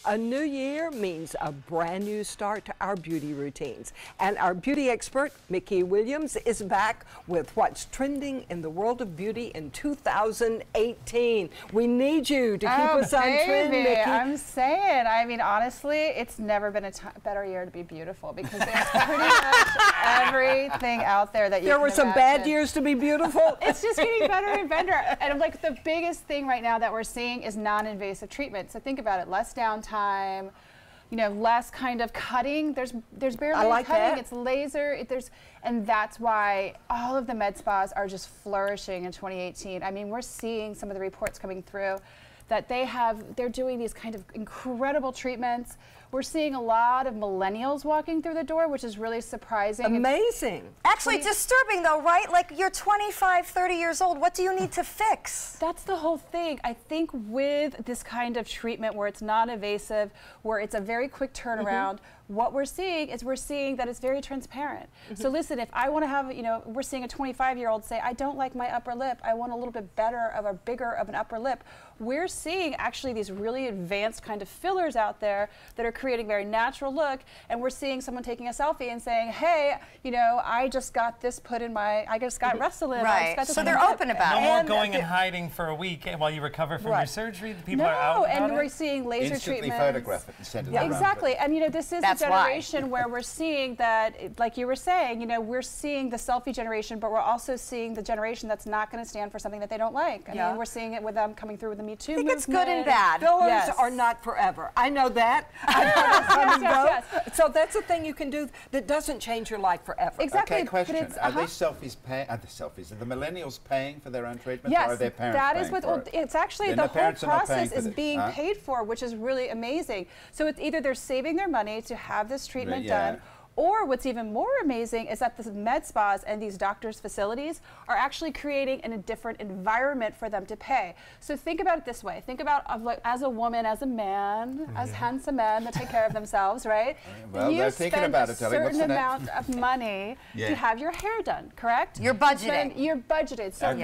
A new year means a brand new start to our beauty routines. And our beauty expert, Mickey Williams, is back with what's trending in the world of beauty in 2018. We need you to keep us on trend, Mickey. I'm saying, I mean, honestly, it's never been a better year to be beautiful because there's pretty much everything out there that you There were some bad years to be beautiful. It's just getting better and better. And like the biggest thing right now that we're seeing is non-invasive treatment. So think about it, less downtime, you know, less kind of cutting. There's barely any cutting. It's laser. And that's why all of the med spas are just flourishing in 2018. I mean, we're seeing some of the reports coming through that they're doing these kind of incredible treatments. We're seeing a lot of millennials walking through the door, which is really surprising. Amazing. Actually disturbing though, right? Like you're 25, 30 years old. What do you need to fix? That's the whole thing. I think with this kind of treatment where it's non-invasive, where it's a very quick turnaround, what we're seeing that it's very transparent. So listen, if I want to have, you know, we're seeing a 25-year-old say, I don't like my upper lip, I want a little bit bigger of an upper lip. We're seeing actually these really advanced kind of fillers out there that are creating a very natural look, and we're seeing someone taking a selfie and saying, hey, you know, I just got this put in my, I just got Restylane. Right, so they're open about it. No more going and hiding for a week while you recover from your surgery. People are out and we're seeing laser treatments. Photograph it and send it around. Exactly, and you know, this is a generation where we're seeing that, like you were saying, you know, we're seeing the selfie generation, but we're also seeing the generation that's not going to stand for something that they don't like. I mean, we're seeing it with them coming through with the Me Too movement. It's good and bad. Fillers are not forever. I know that. So that's a thing you can do that doesn't change your life forever. Exactly. Okay, question. Are the millennials paying for their own treatment? Yes, or are their parents that is what it's actually then the whole process is being huh? paid for, which is really amazing. So it's either they're saving their money to have this treatment done, or what's even more amazing is that the med spas and these doctors' facilities are actually creating a different environment for them to pay. So think about it this way. Think about as a woman, as a man, as handsome men that take care of themselves, right? Well, you they're thinking about it. spend a certain amount of money to have your hair done, correct? You're budgeting. You're budgeted. So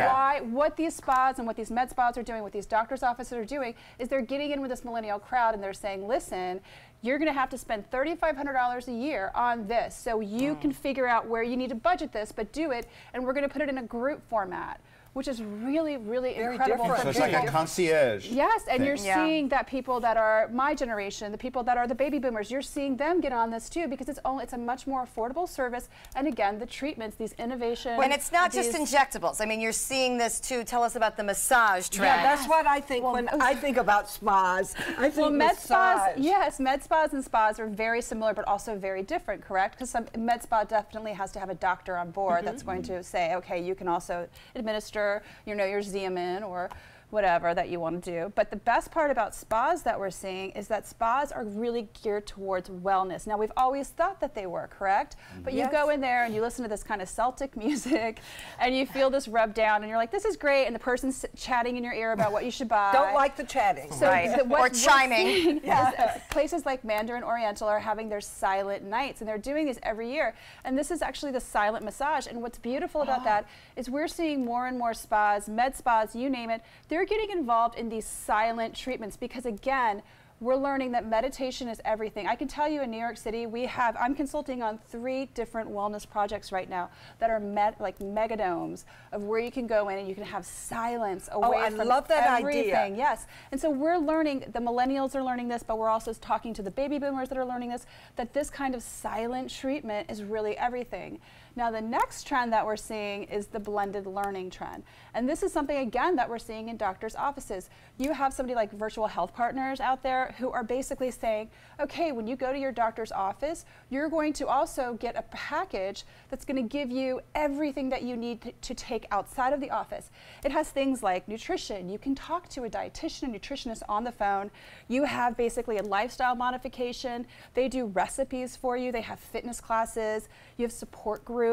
what these spas and what these med spas are doing, what these doctors' offices are doing, is they're getting in with this millennial crowd and they're saying, listen, you're going to have to spend $3,500 a year on this. So you can figure out where you need to budget this, but do it, and we're going to put it in a group format, which is really, really incredible. So it's like a concierge. Yes, and you're seeing that people that are my generation, the people that are the baby boomers, you're seeing them get on this too because it's a much more affordable service. And again, the treatments, these innovations. And it's not just injectables. I mean, you're seeing this too. Tell us about the massage trend. Yeah, that's what I think when I think about spas. I think med spas, yes, med spas and spas are very similar but also very different, correct? Because some med spa definitely has to have a doctor on board that's going to say, okay, you can also administer your Xeomin or whatever that you want to do. But the best part about spas that we're seeing is that spas are really geared towards wellness. Now, we've always thought that they were, correct? But you go in there and you listen to this kind of Celtic music and you feel this rub down and you're like, this is great, and the person's chatting in your ear about what you should buy. Don't like the chatting. So or chiming. Places like Mandarin Oriental are having their silent nights, and they're doing these every year. And this is actually the silent massage. And what's beautiful about that is we're seeing more and more spas, med spas, you name it, they're getting involved in these silent treatments because, again, we're learning that meditation is everything. I can tell you in New York City, I'm consulting on 3 different wellness projects right now that are like megadomes of where you can go in and you can have silence away from love that everything. idea. Yes, and so we're learning, the millennials are learning this, but we're also talking to the baby boomers that are learning this, that this kind of silent treatment is really everything. Now, the next trend that we're seeing is the blended learning trend. And this is something, again, that we're seeing in doctors' offices. You have somebody like Virtual Health Partners out there who are basically saying, okay, when you go to your doctor's office, you're going to also get a package that's going to give you everything that you need to take outside of the office. It has things like nutrition. You can talk to a dietitian, a nutritionist on the phone. You have basically a lifestyle modification. They do recipes for you. They have fitness classes. You have support groups.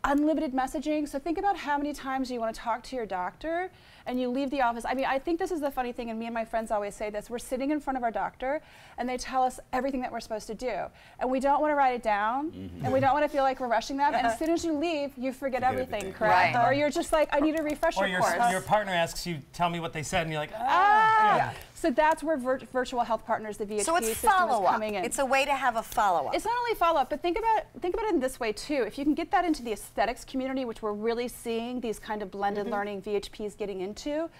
Unlimited messaging. So think about how many times you want to talk to your doctor and you leave the office. I mean, I think this is the funny thing, and me and my friends always say this. We're sitting in front of our doctor and they tell us everything that we're supposed to do. And we don't want to write it down and we don't want to feel like we're rushing them. And as soon as you leave, you forget everything, correct? Or you're just like, I need a refresher course. Or your partner asks you, tell me what they said, and you're like, ah. So that's where virtual health partners, the VHP So it's system is follow-up. coming in. It's a way to have a follow-up. It's not only follow-up, but think about it in this way too. If you can get that into the aesthetics community, which we're really seeing these kind of blended learning VHPs getting into.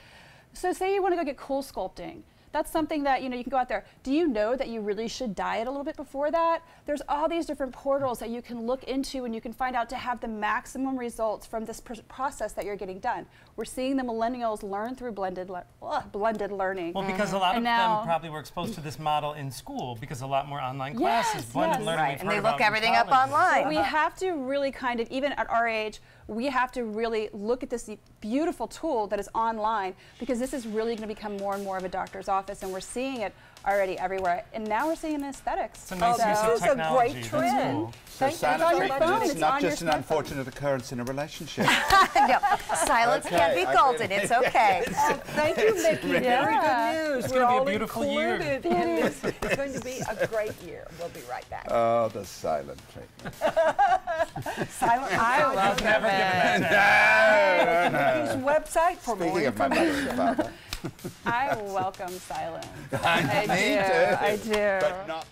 So say you want to go get cool sculpting. That's something that, you know, you can go out there. Do you know that you really should diet a little bit before that? There's all these different portals that you can look into and you can find out to have the maximum results from this process that you're getting done. We're seeing the millennials learn through blended learning. Well, because a lot of them probably were exposed to this model in school because a lot more online classes, blended learning. Right, we've and heard they about look in everything up colleges. online. So we have to really kind of, even at our age, we have to really look at this beautiful tool that is online, because this is really going to become more and more of a doctor's office, and we're seeing it already everywhere. And now we're seeing it in aesthetics. It's a nice use of This is a technology. great That's trend. cool. So It's silent on your treatment phone, is it's not on your just an smartphone. unfortunate occurrence in a relationship. No, silence Okay, can be I golden. really- It's okay. Thank you, Mickey. Very Yeah. good news. It's We're gonna be a all beautiful year. included in this. It's going to be a great year. We'll be right back. Oh, the silent treatment. Silent I've never given that to Mickey's website for more Speaking of my mother information. and father. I welcome silence. I I do. need to. I do. But not.